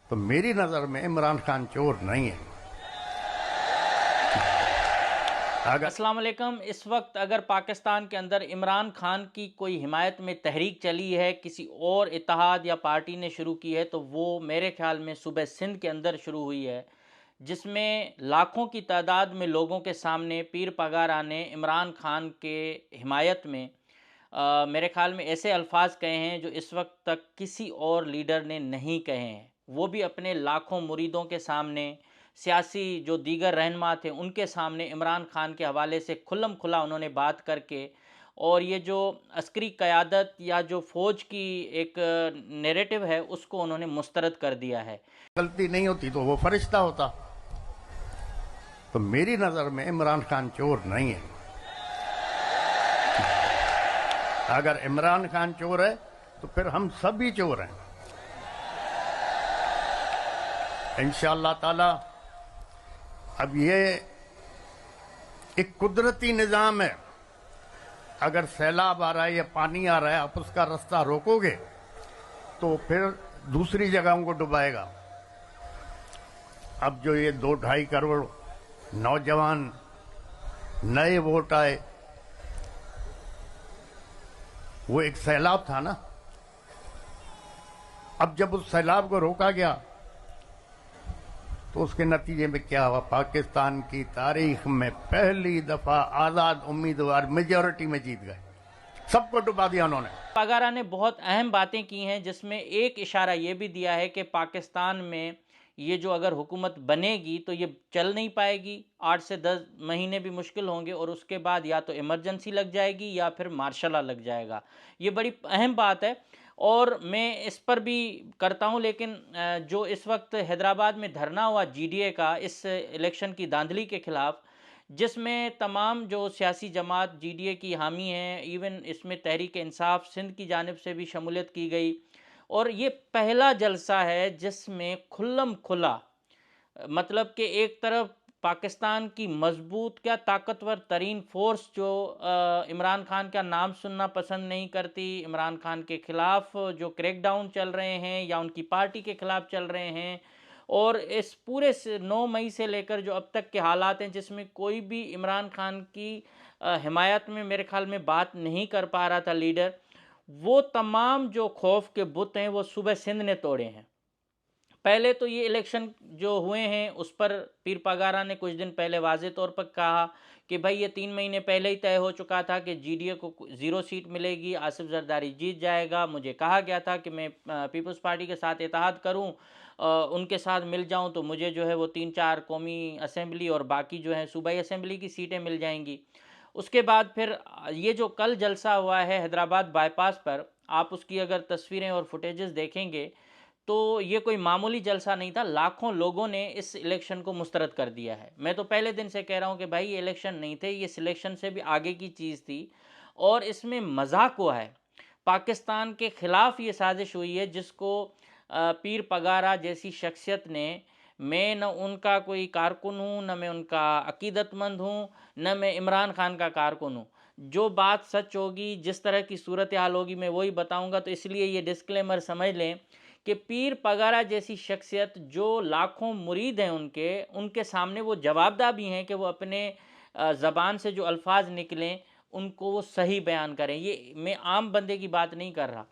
तो मेरी नजर में इमरान खान चोर नहीं है। अस्सलाम वालेकुम। इस वक्त अगर पाकिस्तान के अंदर इमरान खान की कोई हिमायत में तहरीक चली है, किसी और इत्तेहाद या पार्टी ने शुरू की है, तो वो मेरे ख्याल में सूबे सिंध के अंदर शुरू हुई है, जिसमें लाखों की तादाद में लोगों के सामने पीर पगारा ने इमरान खान के हिमायत में मेरे ख्याल में ऐसे अल्फाज कहे हैं जो इस वक्त तक किसी और लीडर ने नहीं कहे हैं, वो भी अपने लाखों मुरीदों के सामने, सियासी जो दीगर रहनुमा थे उनके सामने इमरान खान के हवाले से खुल्लम खुला उन्होंने बात करके, और ये जो अस्करी क़यादत या जो फ़ौज की एक नैरेटिव है उसको उन्होंने मुस्तरद कर दिया है। गलती नहीं होती तो वो फरिश्ता होता। तो मेरी नजर में इमरान खान चोर नहीं है। अगर इमरान खान चोर है तो फिर हम सभी चोर हैं। इंशाअल्लाह ताला अब ये एक कुदरती निजाम है। अगर सैलाब आ रहा है या पानी आ रहा है, आप उसका रास्ता रोकोगे तो फिर दूसरी जगहों को डुबाएगा। अब जो ये 2-2.5 करोड़ नौजवान नए वोट आए, वो एक सैलाब था ना। अब जब उस सैलाब को रोका गया तो उसके नतीजे में क्या हुआ? पाकिस्तान की तारीख में पहली दफा आजाद उम्मीदवार मेजॉरिटी में जीत गए। सबको डुबा दिया उन्होंने। पगारा ने बहुत अहम बातें की हैं, जिसमें एक इशारा ये भी दिया है कि पाकिस्तान में ये जो अगर हुकूमत बनेगी तो ये चल नहीं पाएगी, 8 से 10 महीने भी मुश्किल होंगे, और उसके बाद या तो इमरजेंसी लग जाएगी या फिर मार्शल लॉ लग जाएगा। ये बड़ी अहम बात है और मैं इस पर भी करता हूँ। लेकिन जो इस वक्त हैदराबाद में धरना हुआ जीडीए का इस इलेक्शन की धांधली के ख़िलाफ़, जिसमें तमाम जो सियासी जमात जीडीए की हामी हैं, इवन इसमें तहरीक इंसाफ सिंध की जानिब से भी शमूलियत की गई, और ये पहला जलसा है जिसमें खुल्लम खुला, मतलब कि एक तरफ पाकिस्तान की मजबूत क्या ताकतवर तरीन फोर्स जो इमरान खान का नाम सुनना पसंद नहीं करती, इमरान खान के ख़िलाफ़ जो क्रैकडाउन चल रहे हैं या उनकी पार्टी के ख़िलाफ़ चल रहे हैं, और इस पूरे 9 मई से लेकर जो अब तक के हालात हैं जिसमें कोई भी इमरान खान की हिमायत में मेरे ख्याल में बात नहीं कर पा रहा था लीडर, वो तमाम जो खौफ के बुत हैं वो सूबे सिंध ने तोड़े हैं। पहले तो ये इलेक्शन जो हुए हैं उस पर पीर पगारा ने कुछ दिन पहले वाज़े तौर पर कहा कि भाई ये 3 महीने पहले ही तय हो चुका था कि जीडीए को 0 सीट मिलेगी, आसिफ जरदारी जीत जाएगा। मुझे कहा गया था कि मैं पीपल्स पार्टी के साथ इत्तेहाद करूं, उनके साथ मिल जाऊं तो मुझे जो है वो 3-4 कौमी असेंबली और बाकी जो है सूबाई असेंबली की सीटें मिल जाएंगी। उसके बाद फिर ये जो कल जलसा हुआ है हैदराबाद बाईपास पर, आप उसकी अगर तस्वीरें और फुटेजेस देखेंगे तो ये कोई मामूली जलसा नहीं था। लाखों लोगों ने इस इलेक्शन को मुस्तरद कर दिया है। मैं तो पहले दिन से कह रहा हूँ कि भाई ये इलेक्शन नहीं थे, ये सिलेक्शन से भी आगे की चीज़ थी, और इसमें मजाक हुआ है। पाकिस्तान के ख़िलाफ़ ये साजिश हुई है जिसको पीर पगारा जैसी शख्सियत ने, मैं न उनका कोई कारकुन हूँ, न मैं उनका अकीदतमंद हूँ, न मैं इमरान खान का कारकुन हूँ। जो बात सच होगी, जिस तरह की सूरत हाल होगी, मैं वही बताऊँगा। तो इसलिए ये डिस्क्लेमर समझ लें कि पीर पगारा जैसी शख्सियत जो लाखों मुरीद हैं उनके सामने वो जवाबदा भी हैं कि वो अपने ज़बान से जो अल्फाज निकलें उनको वो सही बयान करें। ये मैं आम बंदे की बात नहीं कर रहा।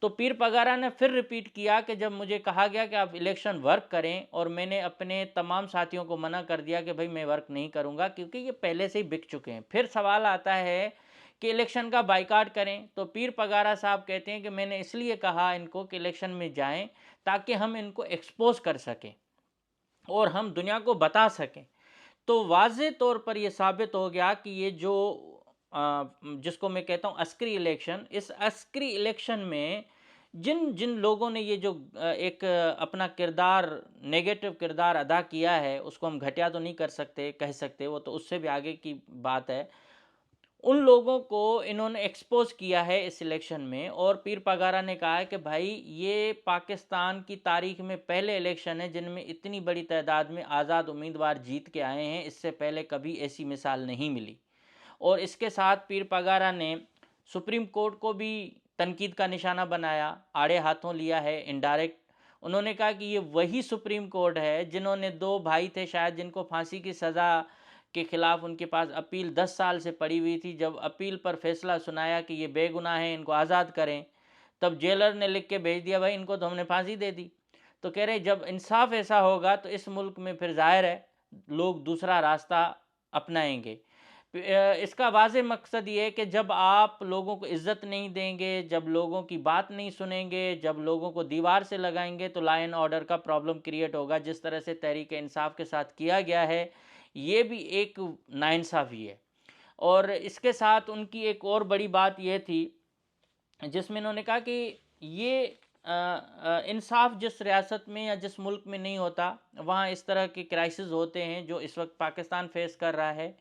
तो पीर पगारा ने फिर रिपीट किया कि जब मुझे कहा गया कि आप इलेक्शन वर्क करें, और मैंने अपने तमाम साथियों को मना कर दिया कि भाई मैं वर्क नहीं करूंगा क्योंकि ये पहले से ही बिक चुके हैं। फिर सवाल आता है कि इलेक्शन का बाइकाट करें, तो पीर पगारा साहब कहते हैं कि मैंने इसलिए कहा इनको कि इलेक्शन में जाएं ताकि हम इनको एक्सपोज कर सकें और हम दुनिया को बता सकें। तो वाज़े तौर पर यह साबित हो गया कि ये जो जिसको मैं कहता हूँ अस्करी इलेक्शन, इस अस्करी इलेक्शन में जिन जिन लोगों ने ये जो एक अपना किरदार, नेगेटिव किरदार अदा किया है, उसको हम घटिया तो नहीं कर सकते, कह सकते, वो तो उससे भी आगे की बात है। उन लोगों को इन्होंने एक्सपोज किया है इस इलेक्शन में, और पीर पगारा ने कहा है कि भाई ये पाकिस्तान की तारीख में पहले इलेक्शन है जिनमें इतनी बड़ी तादाद में आज़ाद उम्मीदवार जीत के आए हैं। इससे पहले कभी ऐसी मिसाल नहीं मिली। और इसके साथ पीर पगारा ने सुप्रीम कोर्ट को भी तनकीद का निशाना बनाया, आड़े हाथों लिया है इनडायरेक्ट, उन्होंने कहा कि ये वही सुप्रीम कोर्ट है जिन्होंने 2 भाई थे शायद जिनको फांसी की सज़ा के खिलाफ उनके पास अपील 10 साल से पड़ी हुई थी। जब अपील पर फैसला सुनाया कि ये बेगुनाह हैं, इनको आज़ाद करें, तब जेलर ने लिख के भेज दिया भाई इनको तो हमने फांसी दे दी। तो कह रहे जब इंसाफ ऐसा होगा तो इस मुल्क में फिर जाहिर है लोग दूसरा रास्ता अपनाएंगे। इसका वाज़ेह मकसद ये है कि जब आप लोगों को इज़्ज़त नहीं देंगे, जब लोगों की बात नहीं सुनेंगे, जब लोगों को दीवार से लगाएंगे तो लॉ एंड ऑर्डर का प्रॉब्लम क्रिएट होगा। जिस तरह से तहरीक इंसाफ के साथ किया गया है, ये भी एक नाइंसाफ़ी है। और इसके साथ उनकी एक और बड़ी बात ये थी जिसमें इन्होंने कहा कि ये इंसाफ जिस रियासत में या जिस मुल्क में नहीं होता वहाँ इस तरह के क्राइसिस होते हैं जो इस वक्त पाकिस्तान फेस कर रहा है।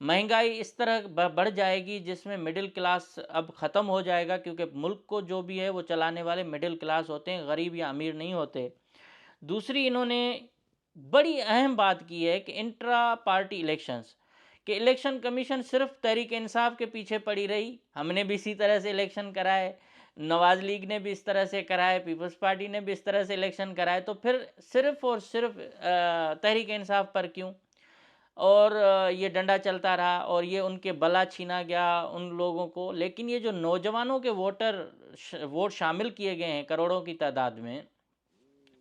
महंगाई इस तरह बढ़ जाएगी जिसमें मिडिल क्लास अब ख़त्म हो जाएगा, क्योंकि मुल्क को जो भी है वो चलाने वाले मिडिल क्लास होते हैं, गरीब या अमीर नहीं होते। दूसरी इन्होंने बड़ी अहम बात की है कि इंट्रा पार्टी इलेक्शंस कि इलेक्शन कमीशन सिर्फ तहरीक इंसाफ के पीछे पड़ी रही। हमने भी इसी तरह से इलेक्शन कराए, नवाज लीग ने भी इस तरह से कराए, पीपल्स पार्टी ने भी इस तरह से इलेक्शन कराए, तो फिर सिर्फ और सिर्फ तहरीक इंसाफ पर क्यों? और ये डंडा चलता रहा और ये उनके बला छीना गया उन लोगों को। लेकिन ये जो नौजवानों के वोट शामिल किए गए हैं करोड़ों की तादाद में,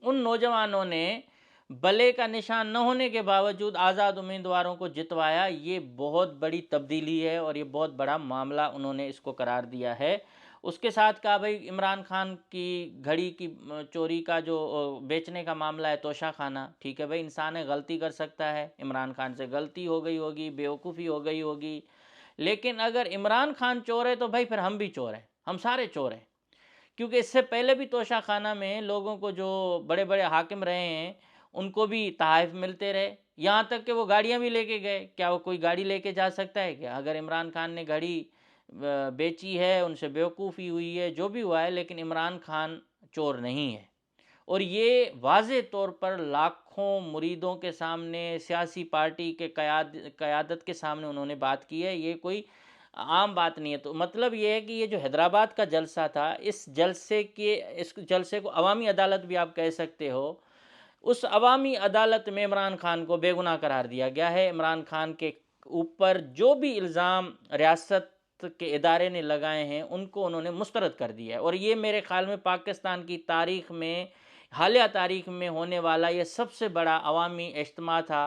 उन नौजवानों ने बले का निशान न होने के बावजूद आज़ाद उम्मीदवारों को जितवाया। ये बहुत बड़ी तब्दीली है और ये बहुत बड़ा मामला उन्होंने इसको करार दिया है। उसके साथ कहा भाई इमरान खान की घड़ी की चोरी का जो बेचने का मामला है, तोशा खाना, ठीक है भाई, इंसान है, गलती कर सकता है, इमरान खान से गलती हो गई होगी, बेवकूफ़ी हो गई होगी। लेकिन अगर इमरान खान चोर है तो भाई फिर हम भी चोर हैं, हम सारे चोर हैं। क्योंकि इससे पहले भी तोशा खाना में लोगों को जो बड़े बड़े हाकिम रहे हैं उनको भी तहाइफ मिलते रहे, यहाँ तक कि वो गाड़ियाँ भी लेके गए। क्या वो कोई गाड़ी लेके जा सकता है क्या? अगर इमरान खान ने घड़ी बेची है, उनसे बेवकूफ़ी हुई है, जो भी हुआ है, लेकिन इमरान खान चोर नहीं है। और ये वाज़े तौर पर लाखों मुरीदों के सामने, सियासी पार्टी के क़यादत के सामने उन्होंने बात की है। ये कोई आम बात नहीं है। तो मतलब ये है कि ये जो हैदराबाद का जलसा था, इस जलसे को अवामी अदालत भी आप कह सकते हो। उस अवामी अदालत में इमरान खान को बेगुनाह करार दिया गया है। इमरान खान के ऊपर जो भी इल्ज़ाम रियासत के इदारे ने लगाए हैं उनको उन्होंने मुस्तरद कर दिया है। और ये मेरे ख़्याल में पाकिस्तान की तारीख़ में, हालिया तारीख़ में होने वाला ये सबसे बड़ा अवामी इज्तिमा था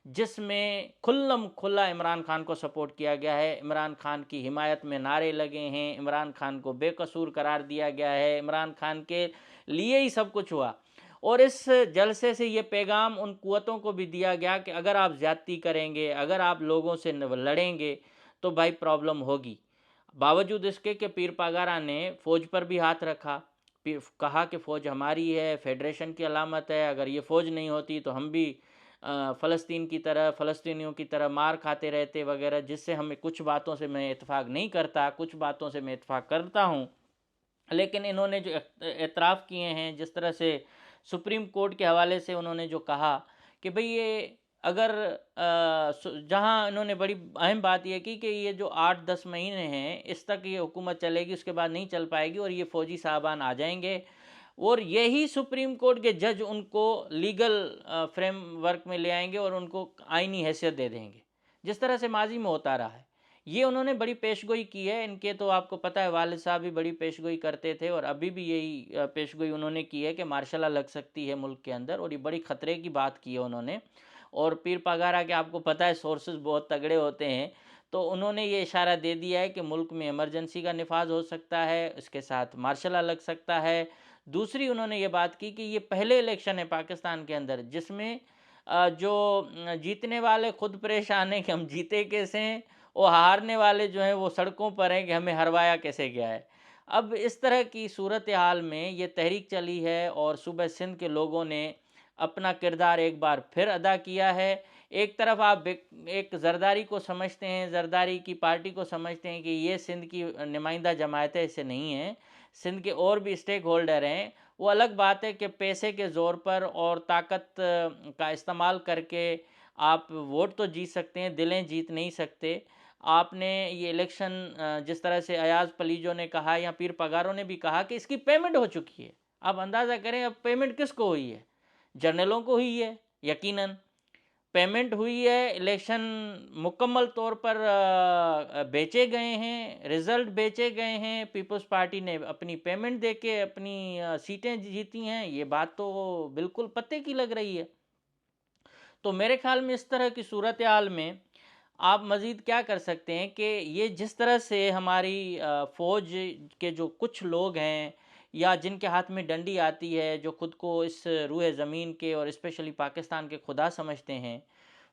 जिसमें खुल्लम खुल्ला इमरान खान को सपोर्ट किया गया है। इमरान खान की हिमायत में नारे लगे हैं, इमरान खान को बेकसूर करार दिया गया है, इमरान खान के लिए ही सब कुछ हुआ। और इस जलसे से ये पैगाम उन कुव्वतों को भी दिया गया कि अगर आप ज़्यादती करेंगे, अगर आप लोगों से लड़ेंगे तो भाई प्रॉब्लम होगी। बावजूद इसके कि पीर पागारा ने फ़ौज पर भी हाथ रखा, कहा कि फ़ौज हमारी है, फेडरेशन की अलामत है, अगर ये फ़ौज नहीं होती तो हम भी फ़लस्तीन की तरह, फ़लस्तीनियों की तरह मार खाते रहते वगैरह। जिससे हमें कुछ बातों से मैं इत्तेफाक नहीं करता, कुछ बातों से मैं इत्तेफाक करता हूँ। लेकिन इन्होंने जो एतराफ़ किए हैं, जिस तरह से सुप्रीम कोर्ट के हवाले से उन्होंने जो कहा कि भाई ये अगर जहाँ इन्होंने बड़ी अहम बात ये की कि ये जो 8-10 महीने हैं इस तक ये हुकूमत चलेगी, उसके बाद नहीं चल पाएगी और ये फ़ौजी साहबान आ जाएंगे और यही सुप्रीम कोर्ट के जज उनको लीगल फ्रेमवर्क में ले आएंगे और उनको आइनी हैसियत दे देंगे, जिस तरह से माजी में होता रहा है। ये उन्होंने बड़ी पेशगोई की है। इनके तो आपको पता है वालिद साहब भी बड़ी पेशगोई करते थे और अभी भी यही पेशगोई उन्होंने की है कि मार्शल लॉ लग सकती है मुल्क के अंदर, और ये बड़ी ख़तरे की बात की है उन्होंने। और पीर पगारा के आपको पता है सोर्सेज बहुत तगड़े होते हैं, तो उन्होंने ये इशारा दे दिया है कि मुल्क में इमरजेंसी का निफाज हो सकता है, इसके साथ मार्शल लॉ लग सकता है। दूसरी उन्होंने ये बात की कि ये पहले इलेक्शन है पाकिस्तान के अंदर जिसमें जो जीतने वाले खुद परेशान हैं कि हम जीते कैसे हैं, और हारने वाले जो हैं वो सड़कों पर हैं कि हमें हरवाया कैसे गया है। अब इस तरह की सूरत हाल में ये तहरीक चली है और सूबे सिंध के लोगों ने अपना किरदार एक बार फिर अदा किया है। एक तरफ आप एक ज़रदारी को समझते हैं, ज़रदारी की पार्टी को समझते हैं कि ये सिंध की नुमाइंदा जमायतें ऐसे नहीं हैं, सिंध के और भी स्टेक होल्डर हैं। वो अलग बात है कि पैसे के ज़ोर पर और ताकत का इस्तेमाल करके आप वोट तो जीत सकते हैं, दिलें जीत नहीं सकते। आपने ये इलेक्शन जिस तरह से अयाज़ पलीजो ने कहा या पीर पगारों ने भी कहा कि इसकी पेमेंट हो चुकी है, आप अंदाज़ा करें अब पेमेंट किसको हुई है? जर्नलों को हुई है यकीनन। पेमेंट हुई है, इलेक्शन मुकम्मल तौर पर बेचे गए हैं, रिज़ल्ट बेचे गए हैं, पीपल्स पार्टी ने अपनी पेमेंट देके अपनी सीटें जीती हैं, ये बात तो बिल्कुल पते की लग रही है। तो मेरे ख़्याल में इस तरह की सूरत-ए-हाल में आप मज़ीद क्या कर सकते हैं कि ये जिस तरह से हमारी फ़ौज के जो कुछ लोग हैं या जिनके हाथ में डंडी आती है, जो खुद को इस रूए ज़मीन के और स्पेशली पाकिस्तान के खुदा समझते हैं,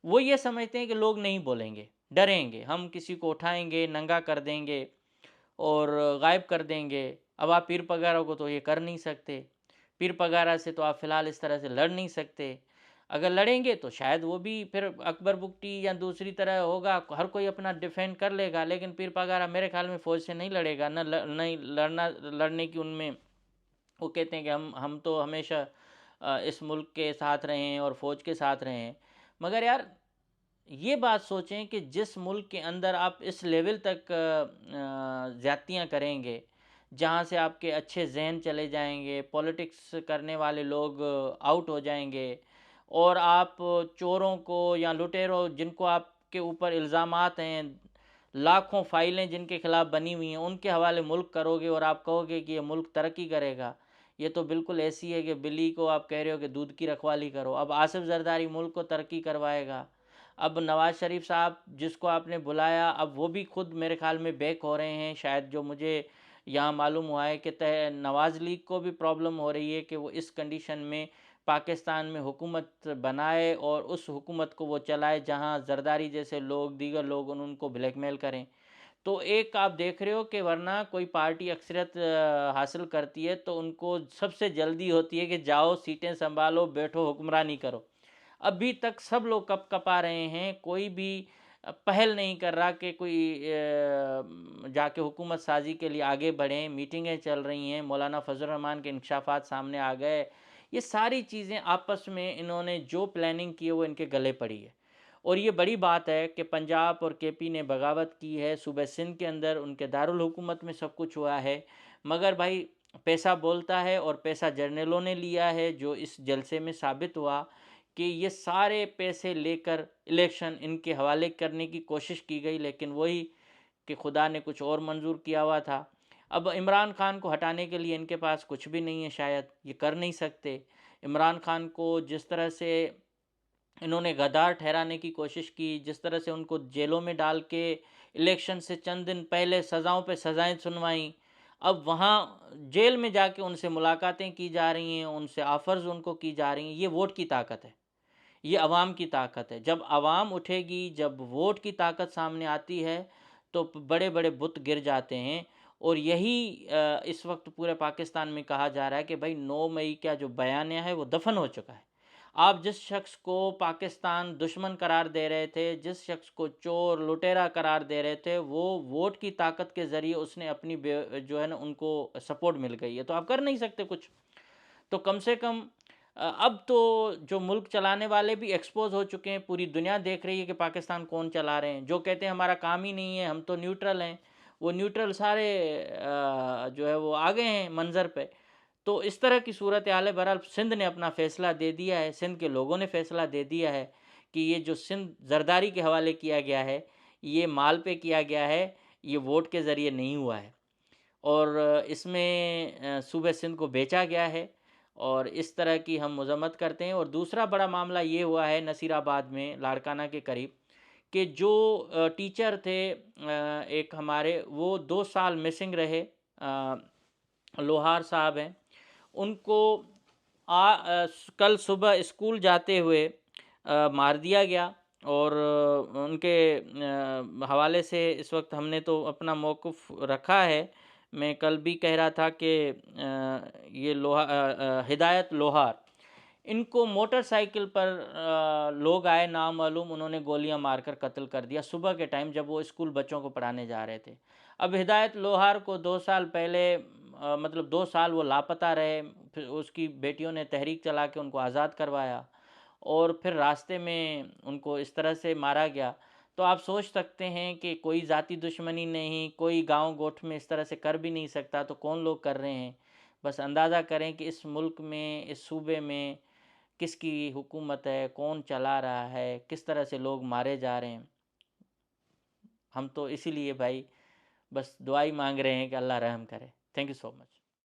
वो ये समझते हैं कि लोग नहीं बोलेंगे, डरेंगे, हम किसी को उठाएँगे, नंगा कर देंगे और गायब कर देंगे। अब आप पीर पगारा को तो ये कर नहीं सकते। पीर पगारा से तो आप फ़िलहाल इस तरह से लड़ नहीं सकते। अगर लड़ेंगे तो शायद वो भी फिर अकबर बुगटी या दूसरी तरह होगा, हर कोई अपना डिफेंड कर लेगा, लेकिन पीर पगारा मेरे ख्याल में फ़ौज से नहीं लड़ेगा, नहीं लड़ने की उनमें वो कहते हैं कि हम तो हमेशा इस मुल्क के साथ रहे हैं और फ़ौज के साथ रहे हैं। मगर यार ये बात सोचें कि जिस मुल्क के अंदर आप इस लेवल तक ज़्यादतियाँ करेंगे, जहाँ से आपके अच्छे ज़हन चले जाएंगे, पॉलिटिक्स करने वाले लोग आउट हो जाएंगे और आप चोरों को या लुटेरों जिनको आपके ऊपर इल्ज़ामात हैं, लाखों फाइलें जिनके खिलाफ बनी हुई हैं, उनके हवाले मुल्क करोगे और आप कहोगे कि ये मुल्क तरक्की करेगा। ये तो बिल्कुल ऐसी है कि बिल्ली को आप कह रहे हो कि दूध की रखवाली करो। अब आसिफ जरदारी मुल्क को तरक्की करवाएगा। अब नवाज़ शरीफ साहब जिसको आपने बुलाया, अब वो भी खुद मेरे ख़्याल में बैक हो रहे हैं शायद, जो मुझे यहाँ मालूम हुआ है कि नवाज़ लीग को भी प्रॉब्लम हो रही है कि वो इस कंडीशन में पाकिस्तान में हुकूमत बनाए और उस हुकूमत को वो चलाए जहाँ जरदारी जैसे लोग, दीगर लोग उनको ब्लैकमेल करें। तो एक आप देख रहे हो कि वरना कोई पार्टी अक्सरियत हासिल करती है तो उनको सबसे जल्दी होती है कि जाओ सीटें संभालो, बैठो, हुक्मरानी करो। अभी तक सब लोग कपकपा रहे हैं, कोई भी पहल नहीं कर रहा कि कोई जाके हुकूमत साजी के लिए आगे बढ़ें। मीटिंगें चल रही हैं, मौलाना फजल रहमान के इंकशाफात सामने आ गए। ये सारी चीज़ें आपस में इन्होंने जो प्लानिंग की है वो इनके गले पड़ी है। और ये बड़ी बात है कि पंजाब और केपी ने बगावत की है, सूबे सिंध के अंदर उनके दारुल हुकूमत में सब कुछ हुआ है। मगर भाई पैसा बोलता है और पैसा जर्नलों ने लिया है, जो इस जलसे में साबित हुआ कि ये सारे पैसे लेकर इलेक्शन इनके हवाले करने की कोशिश की गई, लेकिन वही कि खुदा ने कुछ और मंजूर किया हुआ था। अब इमरान खान को हटाने के लिए इनके पास कुछ भी नहीं है, शायद ये कर नहीं सकते। इमरान खान को जिस तरह से इन्होंने गद्दार ठहराने की कोशिश की, जिस तरह से उनको जेलों में डाल के इलेक्शन से चंद दिन पहले सज़ाओं पे सज़ाएं सुनवाई, अब वहाँ जेल में जाके उनसे मुलाकातें की जा रही हैं, उनसे ऑफ़र्स उनको की जा रही हैं। ये वोट की ताकत है, ये अवाम की ताकत है। जब अवाम उठेगी, जब वोट की ताकत सामने आती है, तो बड़े बड़े बुत गिर जाते हैं। और यही इस वक्त पूरे पाकिस्तान में कहा जा रहा है कि भाई 9 मई का जो बयानिया है वो दफन हो चुका है। आप जिस शख्स को पाकिस्तान दुश्मन करार दे रहे थे, जिस शख्स को चोर लुटेरा करार दे रहे थे, वो वोट की ताकत के ज़रिए उसने अपनी जो है ना उनको सपोर्ट मिल गई है, तो आप कर नहीं सकते कुछ। तो कम से कम अब तो जो मुल्क चलाने वाले भी एक्सपोज हो चुके हैं, पूरी दुनिया देख रही है कि पाकिस्तान कौन चला रहे हैं। जो कहते हैं हमारा काम ही नहीं है, हम तो न्यूट्रल हैं, वो न्यूट्रल सारे जो है वो आ गए हैं मंजर पे। तो इस तरह की सूरत हाल है। बहरहाल सिंध ने अपना फ़ैसला दे दिया है, सिंध के लोगों ने फ़ैसला दे दिया है कि ये जो सिंध जरदारी के हवाले किया गया है, ये माल पे किया गया है, ये वोट के ज़रिए नहीं हुआ है। और इसमें सूबे सिंध को बेचा गया है और इस तरह की हम मज़म्मत करते हैं। और दूसरा बड़ा मामला ये हुआ है नसीराबाद में लाड़काना के करीब कि जो टीचर थे एक हमारे, वो 2 साल मिसिंग रहे, लोहार साहब हैं, उनको कल सुबह स्कूल जाते हुए मार दिया गया। और उनके हवाले से इस वक्त हमने तो अपना मौक़िफ़ रखा है। मैं कल भी कह रहा था कि ये हिदायत लोहार, इनको मोटरसाइकिल पर लोग आए नामालूम, उन्होंने गोलियां मारकर कत्ल कर दिया सुबह के टाइम जब वो स्कूल बच्चों को पढ़ाने जा रहे थे। अब हिदायत लोहार को 2 साल पहले मतलब 2 साल वो लापता रहे, फिर उसकी बेटियों ने तहरीक चला के उनको आज़ाद करवाया और फिर रास्ते में उनको इस तरह से मारा गया। तो आप सोच सकते हैं कि कोई ज़ाती दुश्मनी नहीं, कोई गांव गोठ में इस तरह से कर भी नहीं सकता, तो कौन लोग कर रहे हैं। बस अंदाज़ा करें कि इस मुल्क में, इस सूबे में किसकी हुकूमत है, कौन चला रहा है, किस तरह से लोग मारे जा रहे हैं। हम तो इसीलिए भाई बस दुआ ही मांग रहे हैं कि अल्लाह रहम करे। Thank you so much.